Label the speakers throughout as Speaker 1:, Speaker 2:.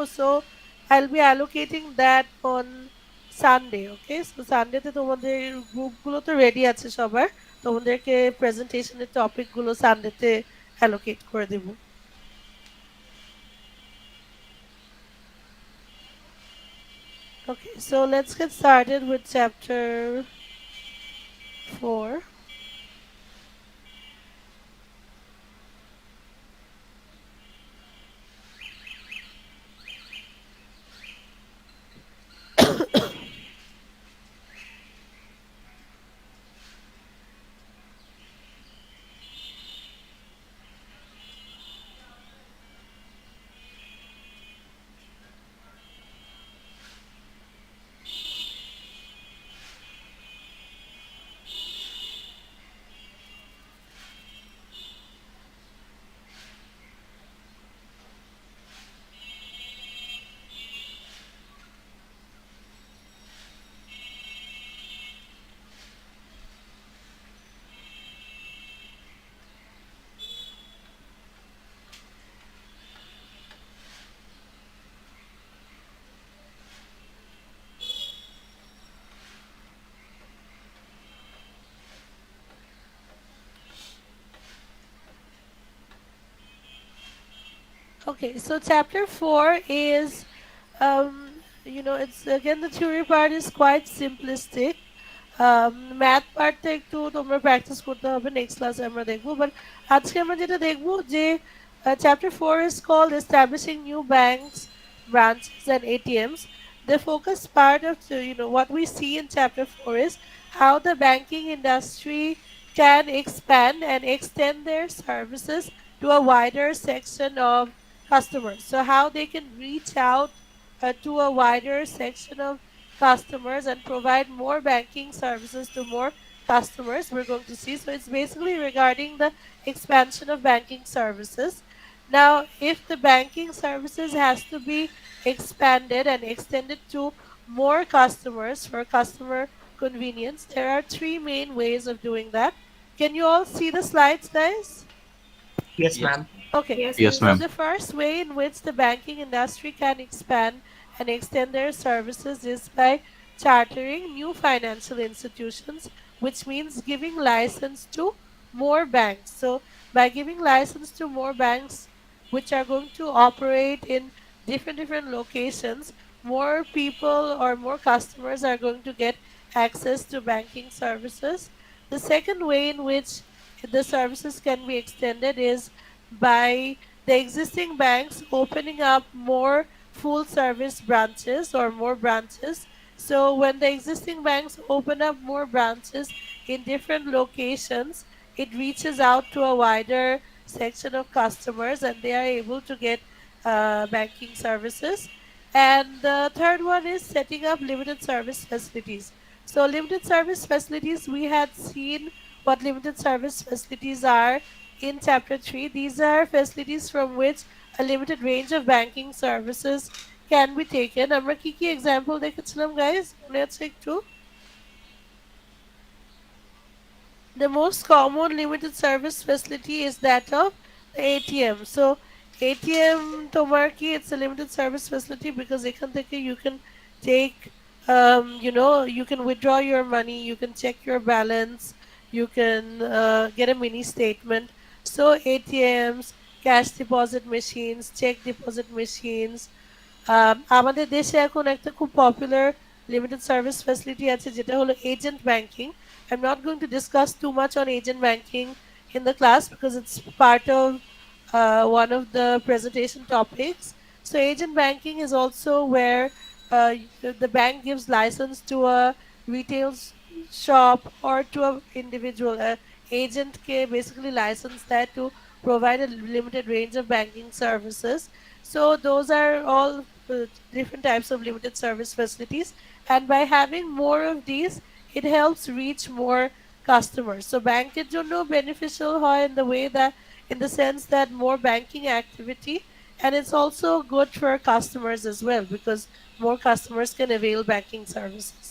Speaker 1: So I'll be allocating that on Sunday. Okay, so Sunday তে তোমাদের গ্রুপগুলো তো ready আছে সবার, তোমাদেরকে প্রেজেন্টেশনের টপিকগুলো সানডেতে অ্যালোকেট করে দেব। Okay, so let's get started with chapter 4. Okay, so chapter 4 is, it's again the theory part is quite simplistic. Math পার্টটা একটু তোমরা প্র্যাকটিস করতে হবে, নেক্সট ক্লাসে আমরা দেখবো। বাট আজকে আমরা যেটা দেখবো যে chapter 4 is called establishing new banks, branches and ATMs. The focus part of what we see in chapter 4 is how the banking industry can expand and extend their services to a wider section of customers. So how they can reach out to a wider section of customers and provide more banking services to more customers, we're going to see. So it's basically regarding the expansion of banking services. Now, if the banking services has to be expanded and extended to more customers for customer convenience, there are three main ways of doing that. Can you all see the slides, guys?
Speaker 2: Yes,
Speaker 3: Yes.
Speaker 2: ma'am.
Speaker 1: Okay,
Speaker 3: Yes,
Speaker 1: so
Speaker 3: ma'am.
Speaker 1: the first way in which the banking industry can expand and extend their services is by chartering new financial institutions, which means giving license to more banks. So by giving license to more banks, which are going to operate in different locations, more people or more customers are going to get access to banking services. The second way in which the services can be extended is by the existing banks opening up more full service branches or more branches. So when the existing banks open up more branches in different locations, it reaches out to a wider section of customers and they are able to get banking services. And the third one is setting up limited service facilities. So limited service facilities, we had seen what limited service facilities are in chapter 3. These are facilities from which a limited range of banking services can be taken. আমরা কি কি example দেখেছিলাম guys, মনে আছে একটু? The most common limited service facility is that of the ATM. So ATM তোমার কি, it's a limited service facility because এখান থেকে you can take you can withdraw your money, you can check your balance, you can get a mini statement. So ATMs, cash deposit machines, check deposit machines, আমাদের দেশে এখন একটা খুব popular limited service facility আছে যেটা হলো agent banking. I'm not going to discuss too much on agent banking in the class because it's part of one of the presentation topics. So agent banking is also where the bank gives license to a retail shop or to an individual. Agent can basically license that to provide a limited range of banking services. So those are all different types of limited service facilities, and by having more of these, it helps reach more customers. So bank এর জন্য beneficial হয় in the way that, in the sense that more banking activity, and it's also good for customers as well because more customers can avail banking services.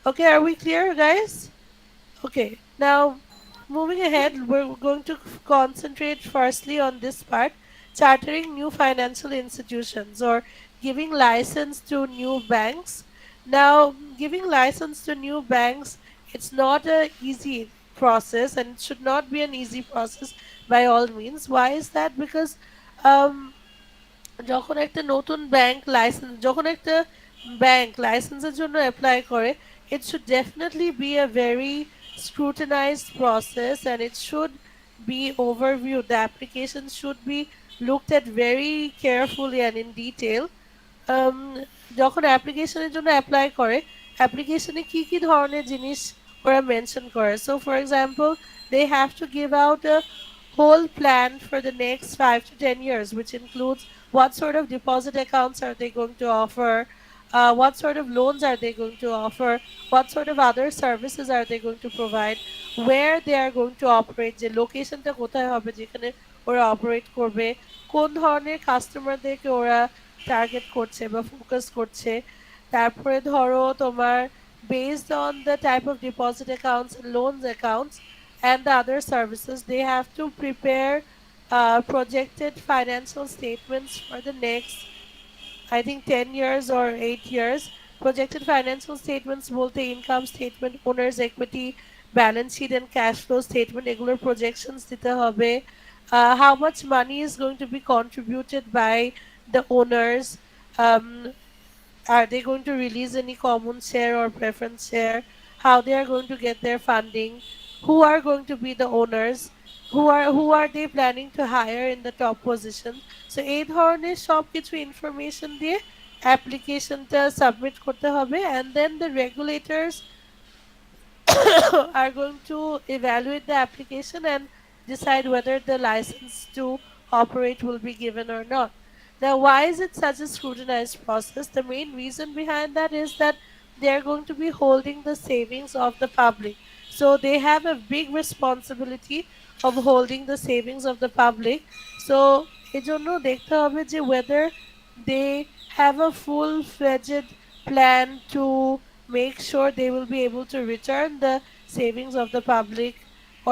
Speaker 1: Okay, are we clear, guys? Okay, now moving ahead, we're going to concentrate firstly on this part. chartering new financial institutions or giving license to new banks. Now, giving license to new banks, it's not a easy process and it should not be an easy process by all means. Why is that? Because um, যখন একটা নতুন bank লাইসেন্সের জন্য apply করে, it should definitely be a very scrutinized process and it should be overviewed. The application should be looked at very carefully and in detail. আম, যখন অ্যাপ্লিকেশনের জন্য apply করে, অ্যাপ্লিকেশনে কি কি ধরনের জিনিস ওরা মেনশন করে? So for example, they have to give out a whole plan for the next 5 to 10 years, which includes what sort of deposit accounts are they going to offer, what sort of loans are they going to offer, what sort of other services are they going to provide, where they are going to operate, যে লোকেশনটা কোথায় হবে যেখানে ওরা operate করবে, কোন ধরনের কাস্টমারদেরকে ওরা টার্গেট করছে বা ফোকাস করছে। তারপরে ধরো তোমার based on the type of deposit accounts and loans accounts and the other services, they have to prepare projected financial statements for the next, I think, 10 years or 8 years. Projected financial statements both the income statement, owner's equity, balance sheet and cash flow statement, এগুলোর projections দিতে হবে. How much money is going to be contributed by the owners? Um, are they going to release any common share or preference share? How they are going to get their funding? Who are going to be the owners? Who are they planning to hire in the top position? So এই ধরনের সবকিছু information দিয়ে অ্যাপ্লিকেশনটা submit করতে হবে and then the regulators are going to evaluate the application and decide whether the license to operate will be given or not. Now, why is it such a scrutinized process? The main reason behind that is that they are going to be holding the savings of the public. So they have a big responsibility of holding the savings of the public. So এজন্য দেখতে হবে যে whether they have a full-fledged plan to make sure they will be able to return the savings of the public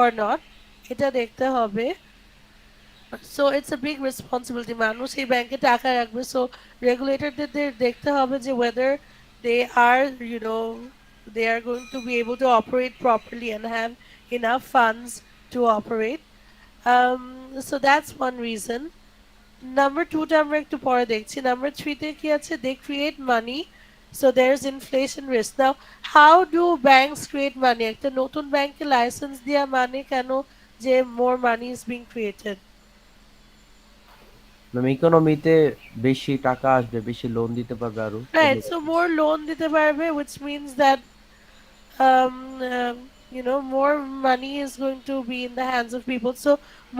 Speaker 1: or not. এটা দেখতে হবে. So it's a big responsibility. মানুষ এই ব্যাংকে টাকা রাখবে, so regulatorদের দেখতে হবে যে whether they are, they are going to be able to operate properly and have enough funds to operate. So that's one reason. Number 2 টা আমরা একটু পরে দেখছি। নাম্বার 3 তে কি আছে? They create money, so there's inflation risk. Now, how do banks create money? একটা নতুন ব্যাংকে লাইসেন্স দেওয়া মানে কেন যে more money is being created?
Speaker 2: Ma'am ইকোনমিতে বেশি টাকা আসবে, বেশি লোন দিতে পারবে আরো
Speaker 1: Right, so more loan দিতে পারবে, which means that more money is going to be in the hands of people. So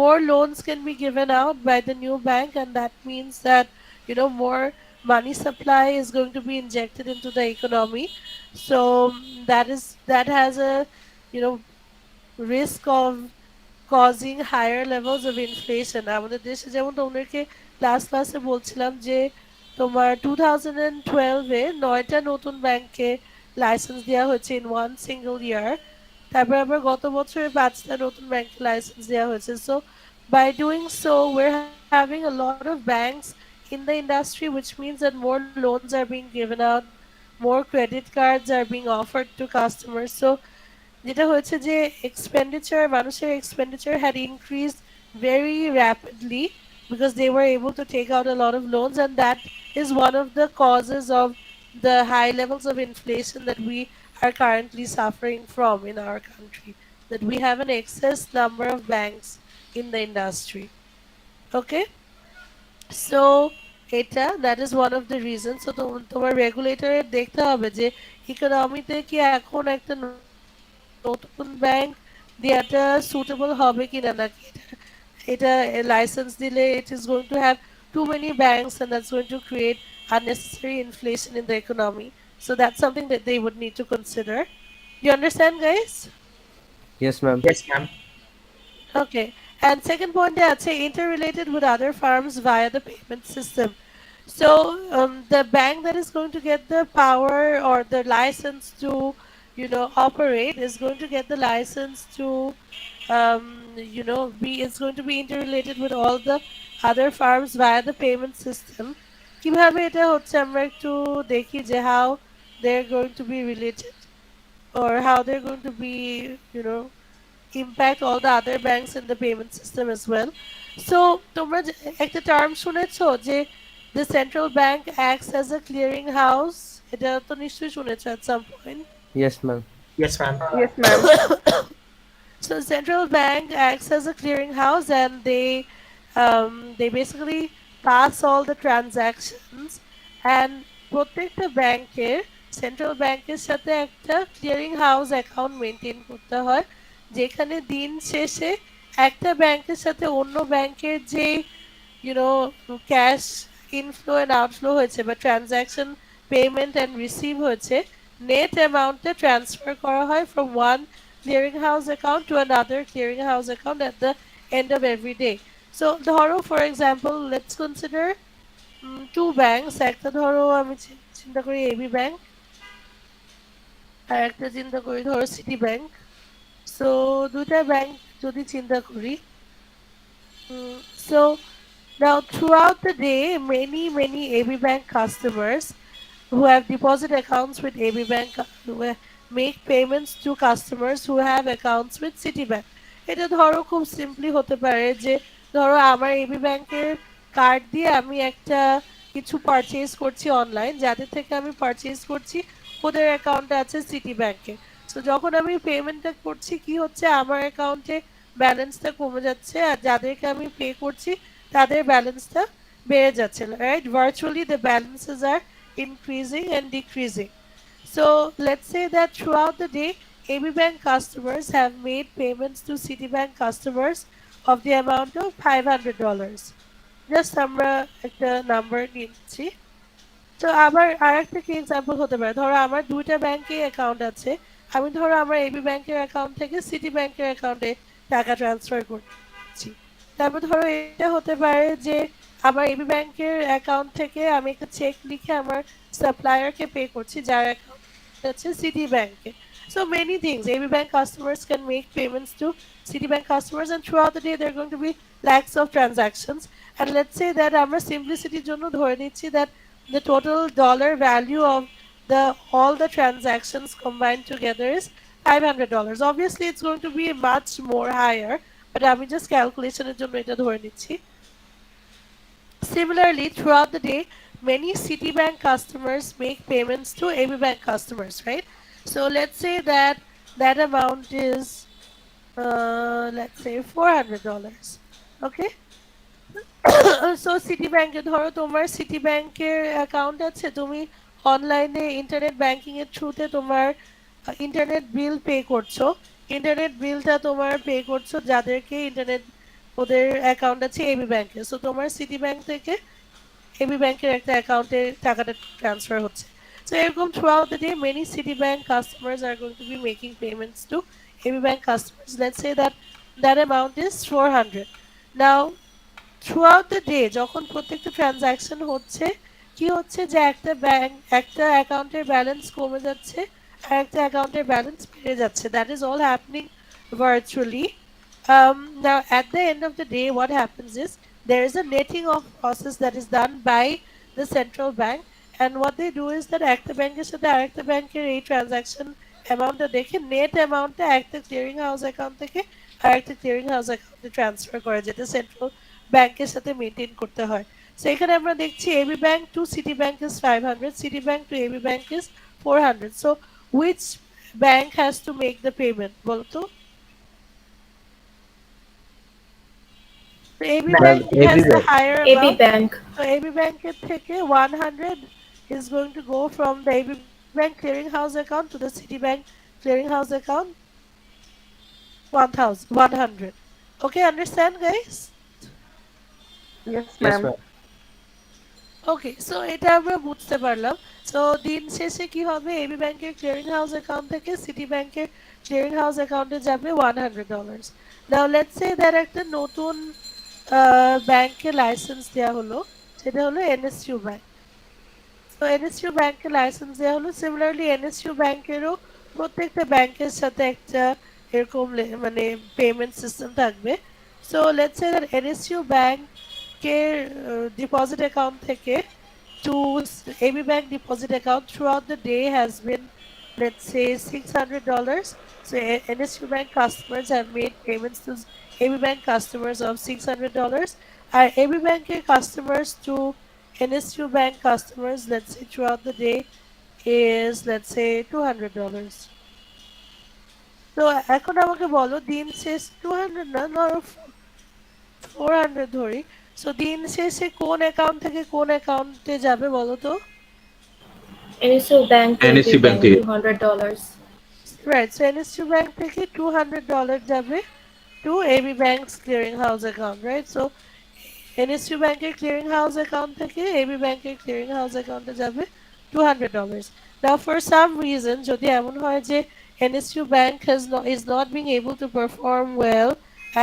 Speaker 1: more loans can be given out by the new bank, and that means that more money supply is going to be injected into the economy. So that has a you know risk of causing higher levels of inflation. আমাদের দেশে যেমন তোমাদেরকে ক্লাসে বলছিলাম যে তোমার 2012-এ 9টা নতুন ব্যাংকে লাইসেন্স দেওয়া হয়েছে in one single year. তারপর আবার গত বছরে 5টা নতুন ব্যাংকে লাইসেন্স দেওয়া হয়েছে. So by doing so, we're having a lot of banks in the industry, which means that more loans are being given out, more credit cards are being offered to customers. So যেটা হয়েছে যে মানুষের expenditure had increased very rapidly because they were able to take out a lot of loans, and that is one of the causes of the high levels of inflation that we are currently suffering from in our country, that we have an excess number of banks in the industry. Okay, so that is one of the reasons. So তোমার রেগুলেটরের দেখতে হবে যে ইকোনমিতে কি এখন একটা নতুন bank দেওয়াটা suitable হবে কিনা, নাকি এটা লাইসেন্স দিলে it is going to have too many banks and that's going to create unnecessary inflation in the economy. So that's something that they would need to consider. You understand, guys?
Speaker 2: Yes ma'am.
Speaker 3: Yes, ma'am.
Speaker 1: Okay. And second point, that's interrelated with other firms via the payment system. So the bank that is going to get the power or the license to, operate is going to get the license to, it's going to be interrelated with all the other firms via the payment system. কিভাবে এটা হচ্ছে আমরা একটু দেখি যে how they're going to be related or how they're going to be, you know, impact all the other banks in the payment system as well. So তোমরা একটা term শুনেছো যে the central bank acts as a clearing house, এটা তো নিশ্চয়ই শুনেছো at some point.
Speaker 2: Yes, ma'am.
Speaker 3: Yes, ma'am.
Speaker 4: Yes, ma'am.
Speaker 1: So central bank acts as a clearinghouse, and they basically pass all the transactions, and প্রত্যেকটা ব্যাংকের central ব্যাংকের সাথে একটা clearing house account maintain করতে হয়, যেখানে দিন শেষে একটা ব্যাংকের সাথে অন্য ব্যাংকের যে you know cash inflow and outflow হয়েছে বা ট্রানজ্যাকশন পেমেন্ট অ্যান্ড রিসিভ হয়েছে, নেট অ্যামাউন্টে ট্রান্সফার করা হয় from one clearinghouse account to another clearinghouse account at the end of every day. So ধরো for example let's consider two banks, একটা ধরো আমি চিন্তা করি এবি ব্যাংক আর একটা চিন্তা করি ধরো সিটি ব্যাংক। সো দুইটা ব্যাংক যদি চিন্তা করি, so now throughout the day many AB Bank customers who have deposit accounts with AB Bank make payments to customers who have accounts with Citibank. এটা ধরো খুব সিম্পলি হতে পারে যে ধরো আমার এবি ব্যাংকের কার্ড দিয়ে আমি একটা কিছু পারচেজ করছি অনলাইন, যাদের থেকে আমি পারচেজ করছি ওদের অ্যাকাউন্টে আছে সিটি ব্যাংকে। সো যখন আমি পেমেন্টটা করছি কি হচ্ছে, আমার অ্যাকাউন্টে ব্যালেন্সটা কমে যাচ্ছে আর যাদেরকে আমি পে করছি তাদের ব্যালেন্সটা বেড়ে যাচ্ছে, right? Virtually the balances are increasing and decreasing. So let's say that throughout the day, AB Bank customers have made payments to Citibank customers of the amount of $500. Just আমরা একটা নাম্বার নিচ্ছি। তো আবার আরেকটা কি এক্সাম্পল হতে পারে, ধরো আমার দুইটা ব্যাংকে অ্যাকাউন্ট আছে, আমি ধরো আমার এবি ব্যাংকের অ্যাকাউন্ট থেকে সিটি ব্যাংকের অ্যাকাউন্টে টাকা ট্রান্সফার করছি। তারপর ধরো এটা হতে পারে যে আমার এবি ব্যাংকের অ্যাকাউন্ট থেকে আমি একটা চেক লিখে আমার সাপ্লায়ারকে পে করছি যার অ্যাকাউন্ট আছে সিটি ব্যাংকে। So many things. AB Bank customers can make payments to Citibank customers, and throughout the day there are going to be lakhs of transactions. And let's say that আমরা simplicityর জন্য ধরে নিচ্ছি that the total dollar value of the all the transactions combined together is $500. Obviously it's going to be much more higher, but আমি just ক্যালকুলেশনের জন্য এটা ধরে নিচ্ছি। Similarly, throughout the day, many Citibank customers make payments to AB Bank customers, right? So let's say that that amount is, let's say $400. Okay? So Citibank এ ধরো তোমার সিটিব্যাংকের account আছে, তুমি অনলাইনে ইন্টারনেট ব্যাংকিং এর থ্রুতে তোমার ইন্টারনেট বিল পে করছো, internet বিলটা তোমার পে করছো যাদেরকে ইন্টারনেট ওদের অ্যাকাউন্ট আছে এবি ব্যাংকে। সো তোমার সিটি ব্যাংক থেকে এবি ব্যাংকের একটা অ্যাকাউন্টে টাকাটা ট্রান্সফার হচ্ছে। So এরকম throughout the day many Citibank customers are going to be making payments to AB Bank customers. Let's say that that amount is 400. Now throughout the day যখন প্রত্যেকটা transaction হচ্ছে কি হচ্ছে যে একটা ব্যাংক একটা অ্যাকাউন্টের ব্যালেন্স কমে যাচ্ছে আর একটা অ্যাকাউন্টের ব্যালেন্স বেড়ে যাচ্ছে, that is all happening virtually. Now at the end of the day what happens is there is a netting of process that is done by the central bank, and what they do is that একটা ব্যাংকের সাথে আরেকটা ব্যাংকের এই transaction অ্যামাউন্টটা দেখে net অ্যামাউন্টটা একটা ক্লিয়ারিং হাউস অ্যাকাউন্ট থেকে আরেকটা ক্লিয়ারিং হাউস অ্যাকাউন্টে ট্রান্সফার করে, যেটা সেন্ট্রাল ব্যাংকের সাথে মেনটেন করতে হয়। সো এখানে আমরা দেখছি AB bank to Citi bank is 500, Citi bank to AB bank is 400. So which bank has to make the payment বলতো? So AB
Speaker 3: Bank.
Speaker 2: Ma'am,
Speaker 1: Bank has the
Speaker 2: everywhere.
Speaker 1: higher
Speaker 4: AB
Speaker 1: amount.
Speaker 4: Bank.
Speaker 1: So AB Bank থেকে 100 is going to go from the AB Bank clearinghouse account to the Citibank clearinghouse account 100. Okay, understand guys?
Speaker 4: Yes,
Speaker 2: Yes,
Speaker 4: ma'am.
Speaker 2: ma'am.
Speaker 1: Okay, so এটা আমরা বুঝতে পারলাম। So দিন শেষে কি হবে, AB ব্যাংকের ক্লিয়ারিং হাউস অ্যাকাউন্ট থেকে সিটি ব্যাংকের ক্লিয়ারিং হাউস অ্যাকাউন্টে যাবে $100. নাও লেটস সে দ্যাট একটা নতুন ব্যাংকে লাইসেন্স দেওয়া হলো, সেটা হলো এনএসইউ ব্যাংক। তো এনএসইউ ব্যাংকে লাইসেন্স দেওয়া হলো, সিমিলারলি এনএসইউ ব্যাংকেরও প্রত্যেকটা ব্যাংকের সাথে একটা এরকম মানে পেমেন্ট সিস্টেম থাকবে। So let's say that NSU bank ব্যাংকের ডিপোজিট অ্যাকাউন্ট থেকে to AB Bank deposit account throughout the day has been, let's say, $600. So NSU Bank customers have made payments to AB Bank customers of $600. Our AB Bank customers to NSU Bank customers, let's say, throughout the day is, let's say, $200. তো এখন আমাকে বলো দিন শেষ 200 না ধরো 400 ধরি। So দিন শেষে কোন অ্যাকাউন্ট থেকে কোন অ্যাকাউন্টে যাবে বলো তো?
Speaker 3: NSO Bank to AB
Speaker 5: NSC Bank
Speaker 3: Bank,
Speaker 5: থেকে।
Speaker 3: $200.
Speaker 1: Right, so NSU Bank থেকে $200 যাবে to AB Bank's clearing house account, right? So NSU ব্যাংকের ক্লিয়ারিং হাউস অ্যাকাউন্ট থেকে এবি ব্যাংকের ক্লিয়ারিং হাউস অ্যাকাউন্টে যাবে $200. Now for some reason যদি এমন হয় যে NSU Bank is not being able to perform well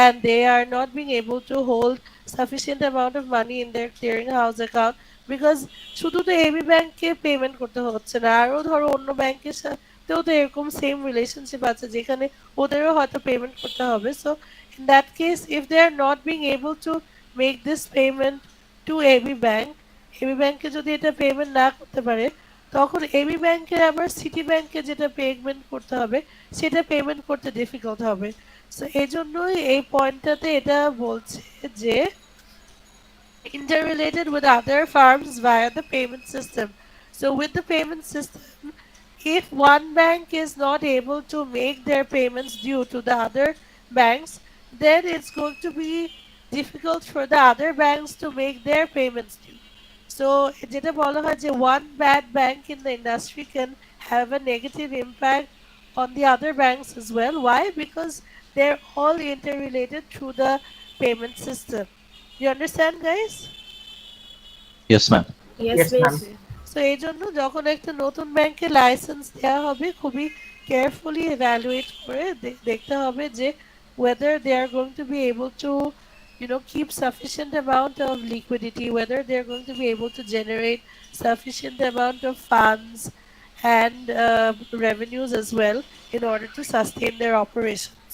Speaker 1: and they are not being able to hold sufficient amount of money in their clearing house account because শুধু তো AB ব্যাংককে payment করতে হচ্ছে না, আরও ধরো অন্য ব্যাংকের সাথেও তো এরকম সেম রিলেশনশিপ আছে যেখানে ওদেরও হয়তো পেমেন্ট করতে হবে। So in that case if they are not being able to make this payment to AB Bank, AB ব্যাংকে যদি এটা পেমেন্ট না করতে পারে তখন এবি ব্যাংকের আবার সিটি ব্যাংকে যেটা পেমেন্ট করতে হবে সেটা পেমেন্ট করতে ডিফিকাল্ট হবে। সো এই জন্যই এই পয়েন্টটাতে এটা বলছে যে interrelated with other firms via the payment system. So with the payment system, if one bank is not able to make their payments due to the other banks, then it's going to be difficult for the other banks to make their payments due. So যেটা বলা হয় যে one bad bank in the industry can have a negative impact on the other banks as well. Why? Because they're all interrelated through the payment system. You understand, guys?
Speaker 5: Yes, ma'am.
Speaker 3: Yes,
Speaker 4: Yes, ma'am.
Speaker 3: miss.
Speaker 1: So এই জন্য যখন একটা নতুন ব্যাংকে licence দেওয়া হবে খুবই carefully এভ্যালুয়েট করে দেখতে হবে যে whether they are going to be able to keep sufficient amount of liquidity, whether they are going to be able to generate sufficient amount of funds and revenues as well in order to sustain their operations.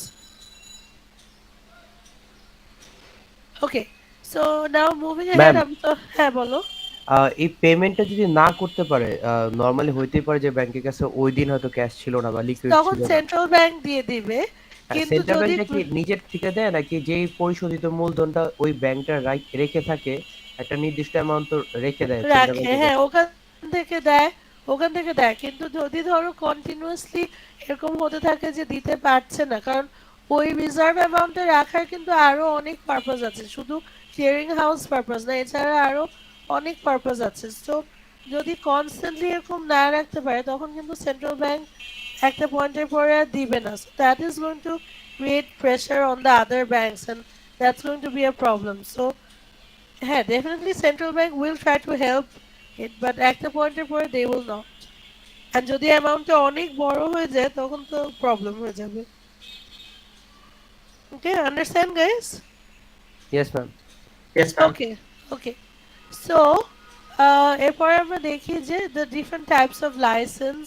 Speaker 1: Okay, so now moving ahead,
Speaker 2: ma'am,
Speaker 1: হ্যাঁ বলো।
Speaker 2: এই পেমেন্টটা যদি না করতে পারে, normally হইতেই পারে যে ব্যাংকের কাছে ওই দিন হয়তো ক্যাশ ছিল না বা লিকুইড
Speaker 1: তখন
Speaker 2: ছিল না।
Speaker 1: সেন্ট্রাল ব্যাংক দিয়ে দিবে, কিন্তু
Speaker 2: সেন্ট্রাল
Speaker 1: যদি
Speaker 2: ব্যাংকটা কি নিজের থেকে দেয় নাকি যেই পরিশোধিত মূলধনটা ওই ব্যাংকটা রেখে থাকে একটা নির্দিষ্ট অ্যামাউন্ট তো রেখে দেয় সেন্ট্রাল
Speaker 1: রাখে,
Speaker 2: ব্যাংকের
Speaker 1: হ্যাঁ
Speaker 2: কাছে?
Speaker 1: ওখান থেকে দেয়, ওখান থেকে দেয়, কিন্তু যদি ধরো কন্টিনিউয়াসলি এরকম হতে থাকে যে দিতে পারছে না, কারণ ওই রিজার্ভ অ্যামাউন্টে রাখার কিন্তু আরো অনেক পারপাস আছে, শুধু ক্লিয়ারিং হাউস পারপাস না, এছাড়া আরো অনেক পারপাস আছে। সো যদি কনস্ট্যান্টলি এরকম না রাখতে পারে তখন কিন্তু সেন্ট্রাল ব্যাংক একটা পয়েন্টের পরে আর দিবে না। So that is going to create pressure on the other banks and that's going to be a problem. So হ্যাঁ, definitely central bank will try to help it, but একটা পয়েন্টের পরে they will not. আর যদি অ্যামাউন্টটা অনেক বড় হয়ে যায় তখন তো প্রবলেম হয়ে যাবে। Okay, understand guys?
Speaker 2: Yes ma'am.
Speaker 4: Yes, ma'am.
Speaker 1: Okay, okay. So এরপরে আমরা দেখি যে the different types of licence.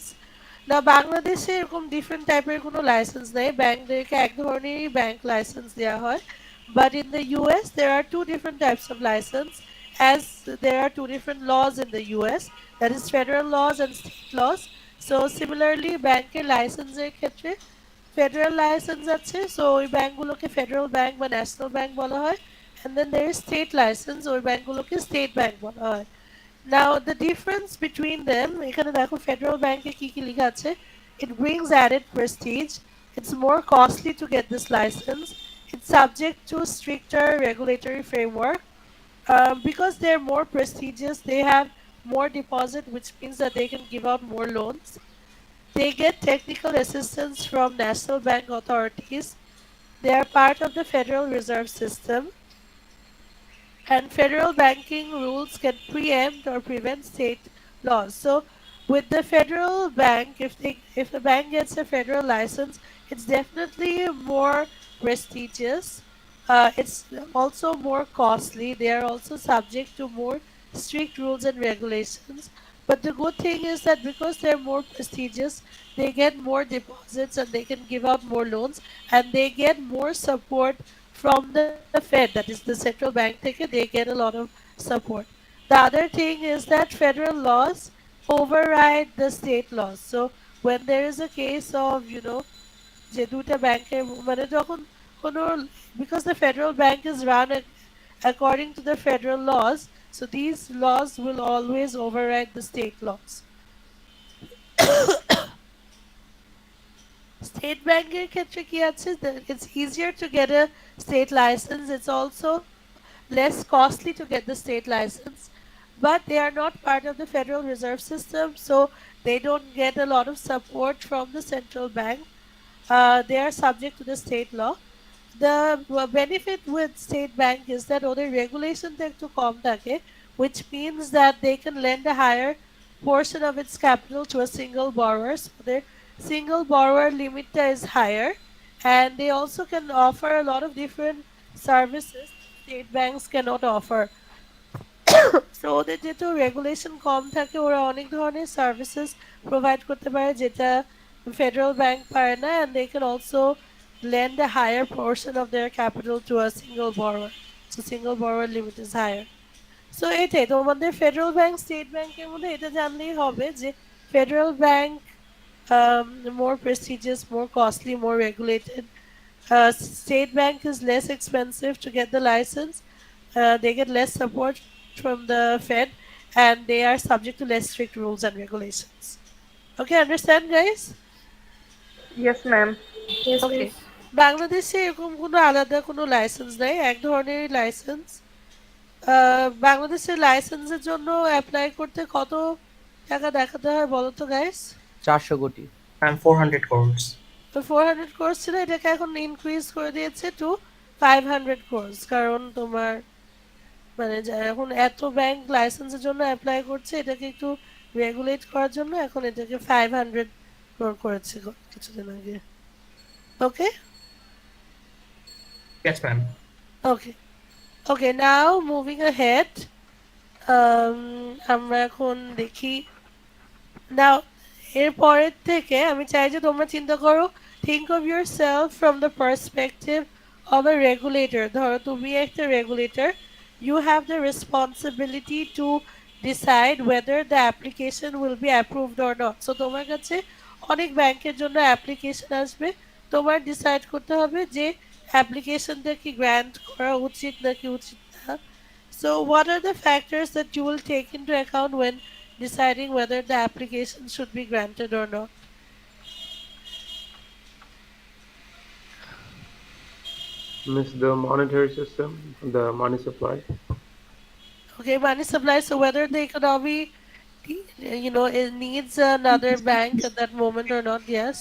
Speaker 1: না, বাংলাদেশে এরকম ডিফারেন্ট টাইপের কোনো লাইসেন্স নেই, ব্যাংকদেরকে এক ধরনেরই ব্যাংক লাইসেন্স দেওয়া হয়। But in the US there are two different types of license, as there are two different laws in the US, that is federal laws and state laws. So similarly ব্যাংকের লাইসেন্সের ক্ষেত্রে federal licence আছে, so ওই ব্যাংকগুলোকে federal bank বা national bank বলা হয়, and then there is state license, ওই ব্যাংকগুলোকে state bank বলা হয়। Now the difference between them, এখানে দেখো ফেডারেল ব্যাংকে কি কি লেখা আছে। It brings added prestige. It's more costly to get this license. It's subject to stricter regulatory framework. Because they're more prestigious, they have more deposit, which means that they can give out more loans. They get technical assistance from national bank authorities. They are part of the Federal Reserve System. And federal banking rules can preempt or prevent state laws. So with the federal bank, if a bank gets a federal license, it's definitely more prestigious. It's also more costly. They are also subject to more strict rules and regulations. But the good thing is that because they're more prestigious, they get more deposits and they can give out more loans and they get more support from the Fed, that is the central bank থেকে, they get a lot of support. The other thing is that federal laws override the state laws. So when there is a case of, যে দুইটা ব্যাংকের মানে যখন কোনো, because the federal bank is run according to the federal laws, so these laws will always override the state laws. State banking ক্ষেত্রে কি আছে, it's easier to get a state license. It's also less costly to get the state license, but they are not part of the Federal Reserve System, so they don't get a lot of support from the central bank. They are subject to the state law. The benefit with state bank is that ওদের regulation টা একটু কম থাকে, which means that they can lend a higher portion of its capital to a single borrower. So their single borrower limit is higher, and they also can offer a lot of different services that state banks cannot offer. So ওদের যেহেতু regulation কম থাকে, ওরা অনেক ধরনের services provide করতে পারে যেটা federal bank পারে না, and they can also lend a higher portion of their capital to a single borrower. So single borrower limit is higher. So এটাই তোমাদের ফেডারেল ব্যাংক স্টেট ব্যাংকের মধ্যে এটা জানলেই হবে যে federal bank more prestigious, more costly, more regulated. State bank is less expensive to get the license. They get less support from the Fed, and they are subject to less strict rules and regulations. Okay, understand, guys?
Speaker 4: Yes, ma'am.
Speaker 3: Yes,
Speaker 1: Okay.
Speaker 3: miss.
Speaker 1: বাংলাদেশে এরকম কোনো আলাদা কোনো licence নেই, এক ধরনেরই licence. বাংলাদেশের লাইসেন্সের জন্য অ্যাপ্লাই করতে কত টাকা দেখাতে হয় বলো তো গাইস?
Speaker 2: 400 কোটি।
Speaker 6: And 400 crores.
Speaker 1: তো 400 কোর্স ছিল, এটাকে এখন ইনক্রিজ করে দিয়েছে টু 500 কোর্স, কারণ তোমার মানে এখন এত ব্যাংক লাইসেন্সের জন্য অ্যাপ্লাই করছে, এটাকে একটু রেগুলেট করার জন্য এখন এটাকে 500 করেছে কিছুদিন আগে। ওকে
Speaker 6: Yes, ma'am.
Speaker 1: ওকে ওকে, নাও মুভিং ahead, আমরা এখন দেখি নাও এরপরের থেকে আমি চাই যে তোমরা চিন্তা করো, think of yourself from the perspective of a regulator. ধরো তুমি একটা regulator, you have the responsibility to decide whether the application will be approved or not. So তোমার কাছে অনেক ব্যাংকের জন্য অ্যাপ্লিকেশন আসবে, তোমার ডিসাইড করতে হবে যে অ্যাপ্লিকেশনটা কি গ্র্যান্ট করা উচিত নাকি উচিত না। So what are the factors that you will take into account when deciding whether the application should be granted or not?
Speaker 7: Miss the monetary system, the money supply.
Speaker 1: Okay, money supply, so whether the economy, it needs another bank at that moment or not. Yes.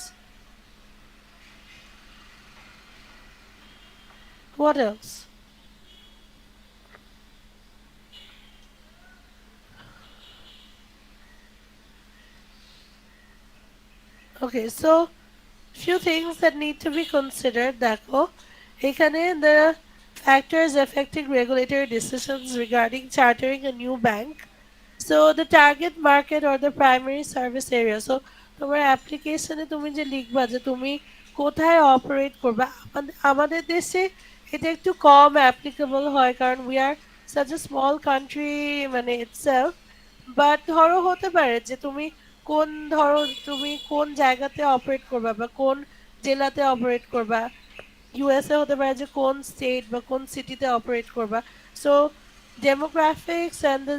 Speaker 1: What else? Okay, so few things that need to be considered. দেখো এখানে the factors affecting regulatory decisions regarding chartering a new bank. So the target market or the primary service area. So তোমার অ্যাপ্লিকেশনে তুমি যে লিখবা যে তুমি কোথায় অপারেট করবা, আমাদের দেশে এটা একটু কম অ্যাপ্লিকেবল হয় কারণ we are such a small country মানে ইটসেলফ। বাট ধরো হতে পারে যে তুমি ধরো তুমি কোন জায়গাতে অপারেট করবা বা কোন জেলাতে অপারেট করবা, ইউএসএ হতে পারে যে কোন স্টেট বা কোন সিটিতে অপারেট করবা। So demographics and the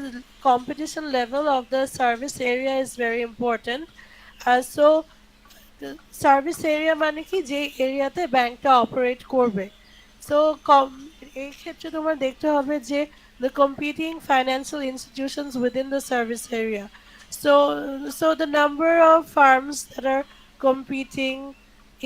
Speaker 1: competition level of the service area is very important. So service area মানে কি যে এরিয়াতে ব্যাংকটা অপারেট করবে। সো এই ক্ষেত্রে তোমার দেখতে হবে যে the competing financial institutions within the service area. So the number of firms that are competing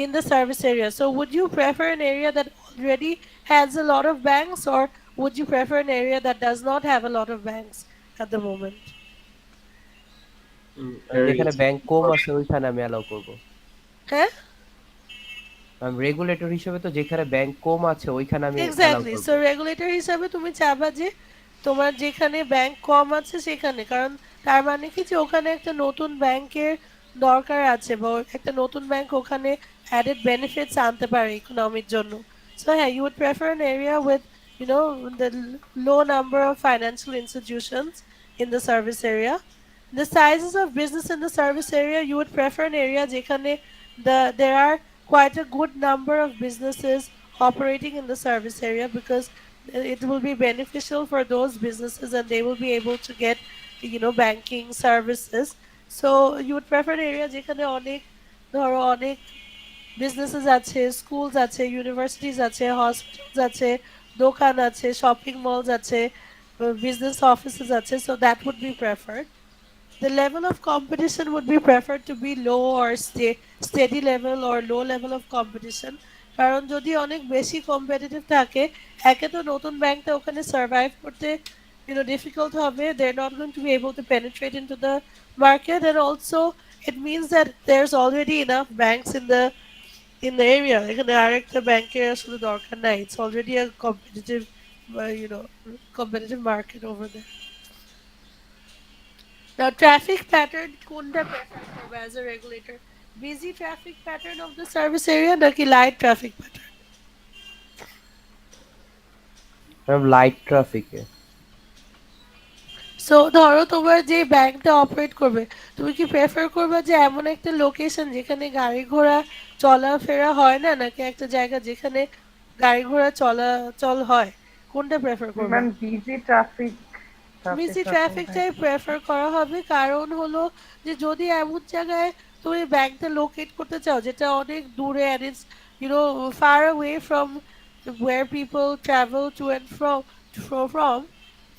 Speaker 1: in the service area. So would you prefer an area that already has a lot of banks, or would you prefer an area that does not have a lot of banks at the moment?
Speaker 2: যেখানে
Speaker 7: Areas
Speaker 2: bank কম আছে ওইখানে আমি allow করব।
Speaker 1: হ্যাঁ,
Speaker 2: regulator হিসেবে তো যেখানে bank কম আছে ওইখানে আমি অ্যালাউ
Speaker 1: এক্স্যাক্টলি।
Speaker 2: করব।
Speaker 1: সো রেগুলেটর হিসাবে তুমি চাবা যে তোমার যেখানে ব্যাংক কম আছে সেখানে, কারণ তার মানে কি যে ওখানে একটা নতুন ব্যাংকের দরকার আছে বা একটা নতুন ব্যাংক ওখানে অ্যাডেড বেনিফিটস আনতে পারে ইকোনমির জন্য। So yeah, you would prefer an area with, the low number of financial institutions in the service area. The sizes of business in the service area, you would prefer an area যেখানে there are quite a good number of businesses operating in the service area, because it will be beneficial for those businesses and they will be able to get, banking services. So you would prefer an area যেখানে অনেক businesses আছে, schools আছে, universities আছে, hospitals আছে, দোকান আছে, shopping malls আছে, business offices আছে, so that would be preferred. The level of competition would be preferred to be low or steady level or low level of competition. কারণ যদি অনেক বেশি কম্পিটিটিভ থাকে, একে তো নতুন ব্যাংকটা ওখানে সার্ভাইভ করতে difficult হবে, they're not going to be able to penetrate into the market, and also it means that there's already enough banks in the area. এখানে আরেকটা ব্যাংকের আসলে দরকার নাই, it's already a competitive competitive market over there. Now traffic pattern কোনটা prefer করবে as a regulator? Busy traffic pattern of the service area নাকি light traffic pattern?
Speaker 2: Light ট্রাফিকে।
Speaker 1: সো ধরো তোমার যে ব্যাংকটা অপারেট করবে, তুমি কি প্রেফার করবে যে এমন একটা লোকেশন যেখানে গাড়ি ঘোড়া চলাফেরা হয় না, নাকি একটা জায়গা যেখানে গাড়ি ঘোড়া চলাচল হয়? কোনটা প্রেফার করবা?
Speaker 4: Ma'am, busy traffic,
Speaker 1: busy
Speaker 4: traffic का कौन है?
Speaker 1: ট্রাফিকটাই প্রেফার করা হবে, কারণ হলো যে যদি এমন জায়গায় তুমি ব্যাংকটা লোকেট করতে চাও যেটা অনেক দূরে, and it's far away from where people travel to and from,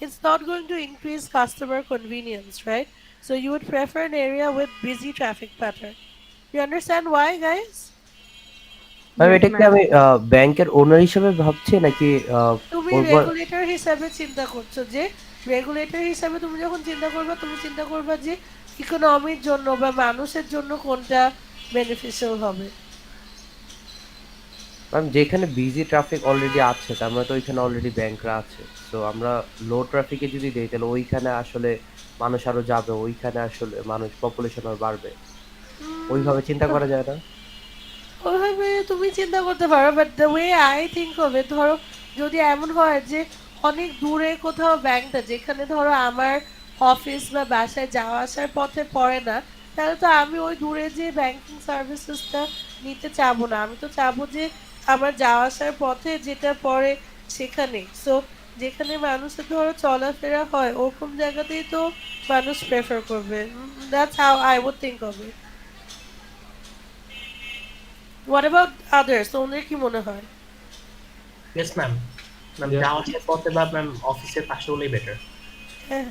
Speaker 1: it's not going to increase customer convenience, right? So you would prefer an area with busy traffic pattern. You understand why, guys?
Speaker 2: Ma'am
Speaker 4: Yes,
Speaker 2: এটা কি
Speaker 4: ma'am.
Speaker 2: আমি ব্যাংকের ওনার হিসেবে ভাবছি নাকি
Speaker 1: তুমি
Speaker 2: over?
Speaker 1: Regulator হিসাবে চিন্তা করছো, যে রেগুলেটর হিসাবে তুমি যখন চিন্তা করবা, তুমি চিন্তা করবা যে ইকোনমির জন্য বা মানুষের জন্য কোনটা বেনিফিশিয়াল হবে।
Speaker 2: ম্যাম যেখানে বিজি ট্রাফিক অলরেডি আছে তার মানে তো ওইখানে অলরেডি ব্যাংকরা আছে, তো আমরা লো ট্রাফিকে যদি দেই তাহলে ওইখানে আসলে মানুষ আরো যাবে, ওইখানে আসলে মানুষ পপুলেশন আরো বাড়বে, ওইভাবে চিন্তা করা যায় না?
Speaker 1: ওইভাবে তুমি চিন্তা করতে পারো, but the way I think হবে, ধরো যদি এমন হয় যে অনেক দূরে কোথাও ব্যাংকটা, যেখানে ধরো আমার অফিস বা বাসায় যাওয়া আসার পথে পড়ে না, তাহলে তো আমি ওই দূরে যে ব্যাংকিং সার্ভিসেসটা নিতে চাবো না। আমি তো চাবো যে আমার যাওয়া আসার পথে যেটা পড়ে সেখানে। সো যেখানে মানুষের ধরো চলাফেরা হয় ওরকম জায়গাতেই তো মানুষ প্রেফার করবে। That's how I would think of it. What about others? তোমাদের কি মনে হয়?
Speaker 6: Yes ma'am. Ma'am
Speaker 7: Yeah.
Speaker 6: যাওয়া আসার পথে বা ম্যাম অফিসের পাশে হলেই বেটার।
Speaker 1: হ্যাঁ,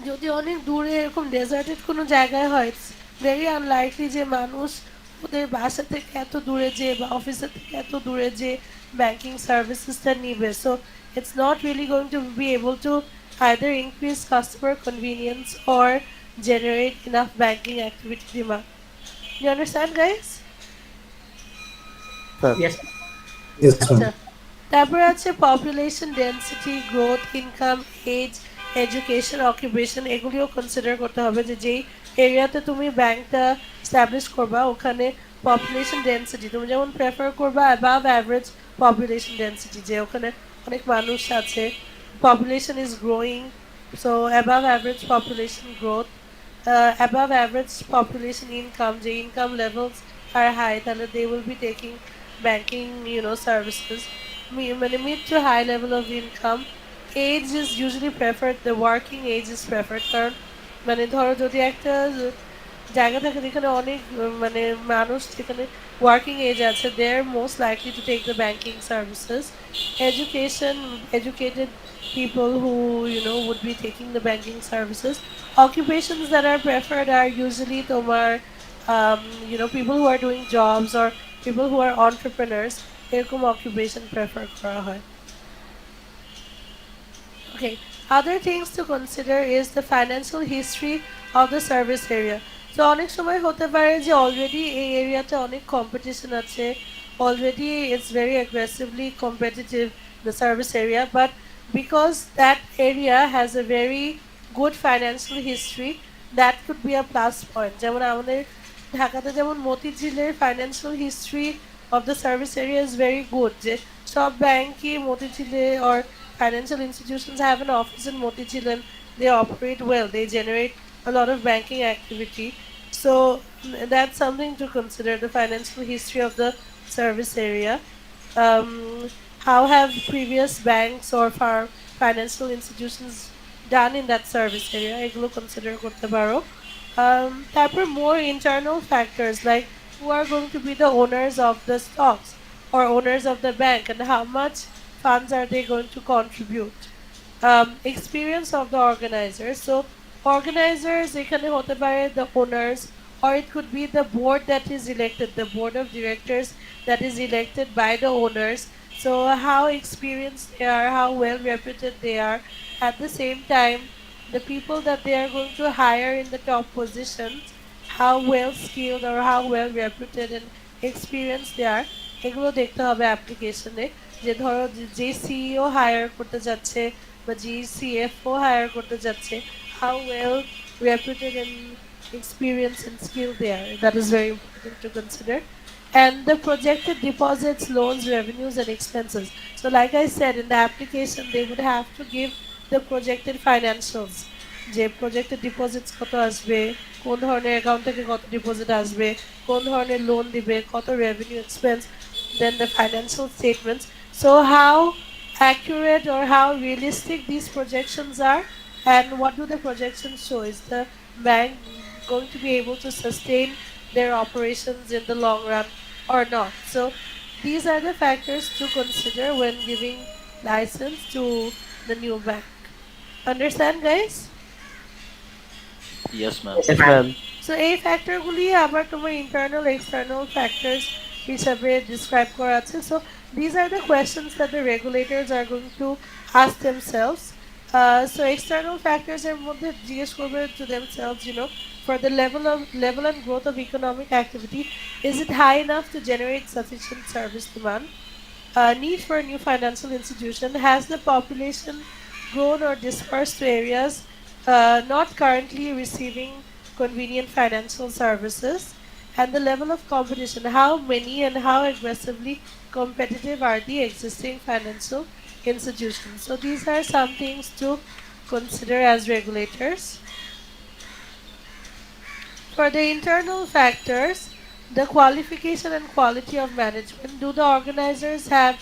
Speaker 1: যদি অনেক দূরে এরকম ডেজার্টেড কোনো জায়গায় হয়, ইটস ভেরি আনলাইকলি যে মানুষ ওদের বাসা থেকে এত দূরে যে বা অফিসের থেকে এত দূরে যে ব্যাংকিং সার্ভিসেসটা নিবে। So it's not really going to be able to either increase customer convenience or generate enough banking activity demand. You understand, guys?
Speaker 2: হ্যাঁ।
Speaker 6: ইয়েস
Speaker 5: Yes,
Speaker 1: আচ্ছা,
Speaker 5: ma'am.
Speaker 1: তারপরে আছে population density, growth, income, age, education, occupation, এগুলিও consider করতে হবে যে যেই এরিয়াতে তুমি ব্যাংকটা স্ট্যাবলিশ করবা ওখানে পপুলেশন ডেন্সিটি তুমি যেমন প্রেফার করবা অ্যাবাভ অ্যাভারেজ পপুলেশন ডেন্সিটি, যে ওখানে অনেক মানুষ আছে, population is growing, so above average population growth, above average population income, the income levels are high, তাহলে they will be taking banking services. Mid to high level of income. Age is usually preferred, the working age is preferred, কারণ ধরো যদি একটা জায়গা থাকে যেখানে অনেক মানুষ যেখানে ওয়ার্কিং এজ আছে, they are most likely to take the banking services. Education, educated people who would be taking the banking services. Occupations that are preferred are usually tomar people who are doing jobs or people who are entrepreneurs, এরকম occupation prefer করা হয়। Okay, other things to consider is the financial history of the service area. So অনেক সময় হতে পারে যে already এই এরিয়াতে অনেক কম্পিটিশন আছে, already it's very aggressively competitive, the service area, but because that area has a very good financial history, that could be a plus point. যেমন আমাদের ঢাকাতে যেমন মতিঝিলের financial history of the service area is very good, যে সব ব্যাংকই মতিঝিলে or financial institutions have an office in Motichil and they operate well, they generate a lot of banking activity. So that's something to consider, the financial history of the service area. How have previous banks or financial institutions done in that service area, এগুলো consider করতে পারো। তারপর more internal factors like who are going to be the owners of the stocks or owners of the bank and how much funds are they going to contribute. Experience of the organizers, so organizers এখানে হতে পারে the owners or it could be the board that is elected, the board of directors that is elected by the owners. So how experienced they are, how well reputed they are. At the same time, the people that they are going to hire in the top positions, how well skilled or how well reputed and experienced they are, এগুলো দেখতে হবে অ্যাপ্লিকেশনে। যে ধরো যে CEO higher করতে যাচ্ছে বা যে সিএফও হায়ার করতে যাচ্ছে, how well reputed and experienced and skilled they are, that is very important to consider. And the projected deposits, loans, revenues and expenses, so like I said in the application they would have to give the projected financials, যে projected deposits কত আসবে, কোন ধরনের account থেকে কত deposit আসবে, কোন ধরনের লোন দিবে, কত revenue expense, then the financial statements. So how accurate or how realistic these projections are and what do the projections show, is the bank going to be able to sustain their operations in the long run or not. So these are the factors to consider when giving license to the new bank. Understand, guys?
Speaker 5: Yes, ma'am.
Speaker 2: Yes, ma'am.
Speaker 1: So এই ফ্যাক্টরগুলি আবার তোমার internal external factors হিসাবে describe করা আছে। So these are the questions that the regulators are going to ask themselves. So external factors এর মধ্যে জিজ্ঞেস করবে to themselves, you know, for the level and growth of economic activity, is it high enough to generate sufficient service demand? Need for a new financial institution, has the population grown or dispersed to areas not currently receiving convenient financial services, and the level of competition, how many and how aggressively competitive are the existing financial institutions. So these are some things to consider as regulators. For the internal factors, the qualification and quality of management, do the organizers have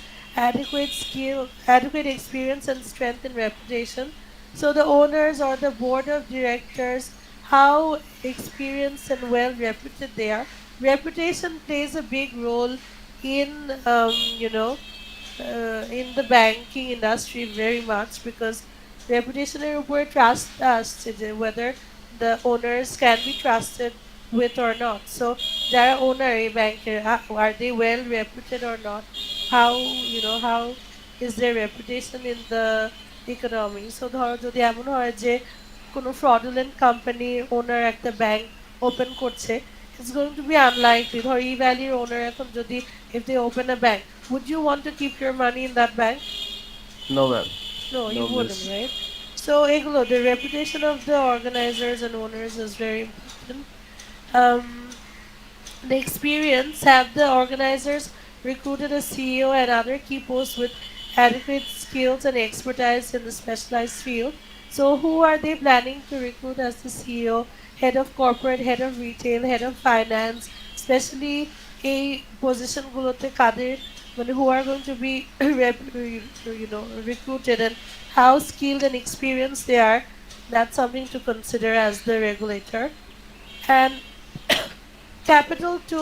Speaker 1: adequate skill, adequate experience and strength and reputation? So the owners or the board of directors, how experienced and well reputed they are. Reputation plays a big role in you know, in the banking industry very much, because reputationের উপরে trust আসছে যে whether the owners can be trusted with or not. So যারা owner এই ব্যাংকের, are they well reputed or not? How, you know, how is their reputation in the economy? So ধরো যদি এমন হয় যে কোনো fraudulent company owner একটা ব্যাংক ওপেন করছে, it's going to be unlikely. ধরো E-Valley owner এখন যদি, if they open a bank, would you want to keep your money in that bank?
Speaker 2: No, ma'am.
Speaker 1: No, you
Speaker 2: No,
Speaker 1: wouldn't,
Speaker 2: miss.
Speaker 1: right? So এগুলো, the reputation of the organizers and owners is very important. Um, the experience, have the organizers recruited a CEO and other key posts with adequate skills and expertise in the specialized field? So who are they planning to recruit as the CEO, head of corporate, head of retail, head of finance, especially এই পজিশনগুলোতে কাদের, মানে who are going to be you know, recruited and how skilled and experienced they are? That's something to consider as the regulator. And capital to